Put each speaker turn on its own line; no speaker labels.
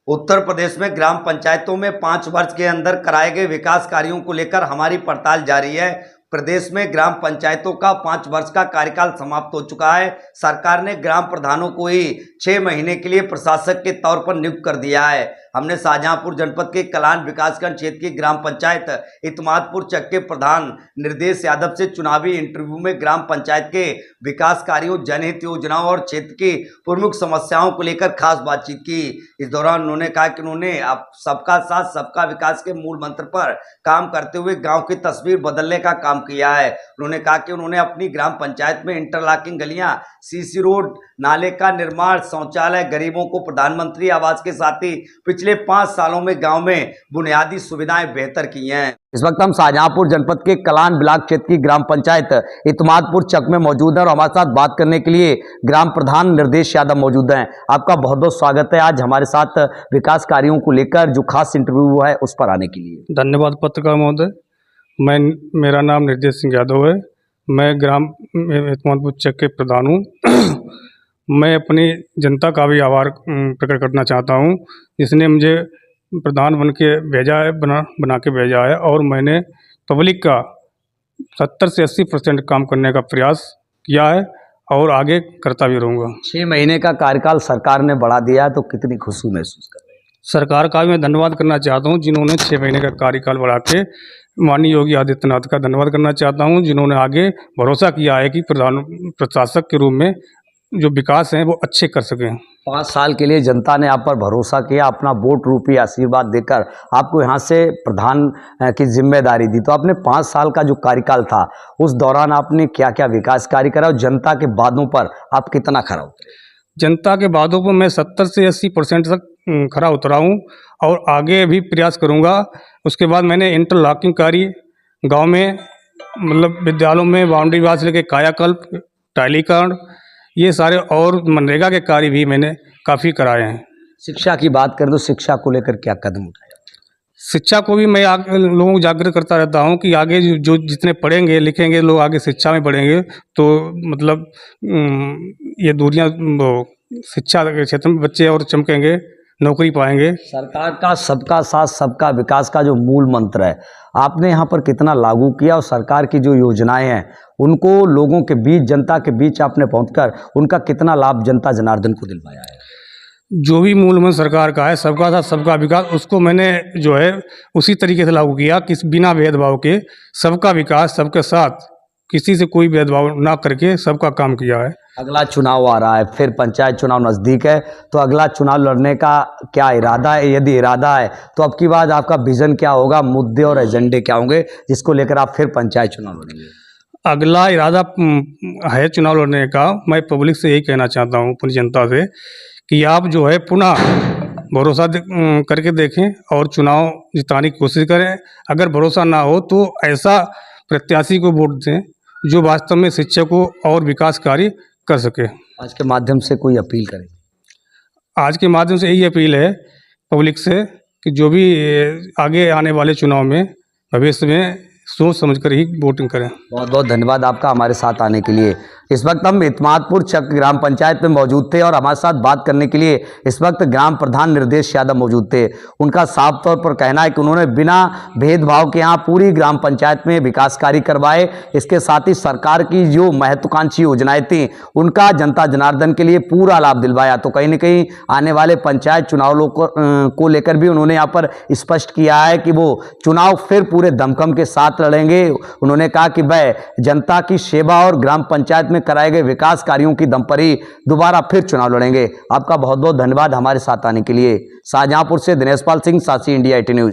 उत्तर प्रदेश में ग्राम पंचायतों में 5 वर्ष के अंदर कराए गए विकास कार्यों को लेकर हमारी पड़ताल जारी है। प्रदेश में ग्राम पंचायतों का 5 वर्ष का कार्यकाल समाप्त हो चुका है। सरकार ने ग्राम प्रधानों को ही 6 महीने के लिए प्रशासक के तौर पर नियुक्त कर दिया है। हमने शाहजहांपुर जनपद के कलान विकासखंड क्षेत्र की ग्राम पंचायत इतमादपुर चक के प्रधान निर्देश यादव से चुनावी इंटरव्यू में ग्राम पंचायत के विकास कार्यों, जनहित योजनाओं और क्षेत्र की प्रमुख समस्याओं को लेकर खास बातचीत की। इस दौरान उन्होंने कहा कि उन्होंने अब सबका साथ सबका विकास के मूल मंत्र पर काम करते हुए गांव की तस्वीर बदलने का काम किया है। उन्होंने कहा कि उन्होंने अपनी ग्राम पंचायत में इंटरलॉकिंग गलियां, सीसी रोड, नाले का निर्माण, शौचालय, गरीबों को प्रधानमंत्री आवास के साथ ही पिछले 5 सालों में गांव में बुनियादी सुविधाएं बेहतर की हैं। इस वक्त हम शाहजहांपुर जनपद के कलान ब्लॉक क्षेत्र की ग्राम पंचायत इतमादपुर चक में मौजूद हैं और हमारे साथ बात करने के लिए ग्राम प्रधान निर्देश यादव मौजूद हैं। आपका बहुत बहुत स्वागत है आज हमारे साथ विकास कार्यों को लेकर जो खास इंटरव्यू है उस पर आने के लिए।
धन्यवाद पत्रकार महोदय। मेरा नाम निर्देश सिंह यादव है। मैं ग्राम इतमादपुर चक के प्रधान हूँ। मैं अपनी जनता का भी आभार प्रकट करना चाहता हूँ जिसने मुझे प्रधान बन के भेजा है, बना के भेजा है और मैंने पब्लिक का 70 से 80% काम करने का प्रयास किया है और आगे करता भी रहूँगा।
6 महीने का कार्यकाल सरकार ने बढ़ा दिया है तो कितनी खुशी महसूस कर रहे हैं?
सरकार का भी मैं धन्यवाद करना चाहता हूँ जिन्होंने 6 महीने का कार्यकाल बढ़ा के माननीय योगी आदित्यनाथ का धन्यवाद करना चाहता हूँ जिन्होंने आगे भरोसा किया है कि प्रशासक के रूप में जो विकास हैं वो अच्छे कर सकें।
5 साल के लिए जनता ने आप पर भरोसा किया, अपना वोट रूपी आशीर्वाद देकर आपको यहाँ से प्रधान की जिम्मेदारी दी। तो आपने 5 साल का जो कार्यकाल था उस दौरान आपने क्या क्या विकास कार्य करा और जनता के वादों पर आप कितना खरा उतरे?
जनता के वादों पर मैं 70 से 80% तक खरा उतरा हूँ और आगे भी प्रयास करूँगा। उसके बाद मैंने इंटरलॉकिंग कार्य गाँव में मतलब विद्यालयों में बाउंड्री वाल से लेकर कायाकल्प, टाइलीकरण, ये सारे और मनरेगा के कार्य भी मैंने काफ़ी कराए हैं।
शिक्षा की बात करें तो शिक्षा को लेकर क्या कदम उठाया?
शिक्षा को भी मैं लोगों को जागृत करता रहता हूँ कि आगे जो जितने पढ़ेंगे लिखेंगे लोग आगे शिक्षा में बढ़ेंगे तो मतलब ये दूरियाँ शिक्षा के क्षेत्र में बच्चे और चमकेंगे, नौकरी पाएंगे।
सरकार का सबका साथ सबका विकास का जो मूल मंत्र है आपने यहाँ पर कितना लागू किया और सरकार की जो योजनाएं हैं उनको लोगों के बीच, जनता के बीच आपने पहुंचकर उनका कितना लाभ जनता जनार्दन को दिलवाया है?
जो भी मूल मंत्र सरकार का है सबका साथ सबका विकास, उसको मैंने जो है उसी तरीके से लागू किया कि बिना भेदभाव के सबका विकास, सबके साथ किसी से कोई भेदभाव ना करके सबका काम किया है।
अगला चुनाव आ रहा है, फिर पंचायत चुनाव नज़दीक है, तो अगला चुनाव लड़ने का क्या इरादा है? यदि इरादा है तो अब की बात आपका विजन क्या होगा, मुद्दे और एजेंडे क्या होंगे जिसको लेकर आप फिर पंचायत चुनाव लड़ेंगे?
अगला इरादा है चुनाव लड़ने का। मैं पब्लिक से यही कहना चाहता हूँ, पूरी जनता से, कि आप जो है पुनः भरोसा करके देखें और चुनाव जिताने की कोशिश करें। अगर भरोसा ना हो तो ऐसा प्रत्याशी को वोट दें जो वास्तव में शिक्षा को और विकास कार्य कर सके।
आज के माध्यम से कोई अपील करें?
आज के माध्यम से यही अपील है पब्लिक से कि जो भी आगे आने वाले चुनाव में भविष्य में सोच समझकर ही वोटिंग करें।
बहुत बहुत धन्यवाद आपका हमारे साथ आने के लिए। इस वक्त हम इतमादपुर चक ग्राम पंचायत में मौजूद थे और हमारे साथ बात करने के लिए इस वक्त ग्राम प्रधान निर्देश यादव मौजूद थे। उनका साफ तौर पर कहना है कि उन्होंने बिना भेदभाव के यहाँ पूरी ग्राम पंचायत में विकास कार्य करवाए। इसके साथ ही सरकार की जो महत्वाकांक्षी योजनाएं थी उनका जनता जनार्दन के लिए पूरा लाभ दिलवाया। तो कहीं ना कहीं आने वाले पंचायत चुनाव को लेकर भी उन्होंने यहाँ पर स्पष्ट किया है कि वो चुनाव फिर पूरे दमखम के साथ लड़ेंगे। उन्होंने कहा कि वह जनता की सेवा और ग्राम पंचायत में कराए गए विकास कार्यों की दम पर ही दोबारा फिर चुनाव लड़ेंगे। आपका बहुत बहुत धन्यवाद हमारे साथ आने के लिए। शाहजहांपुर से दिनेश पाल सिंह, साक्षी इंडिया 18 न्यूज।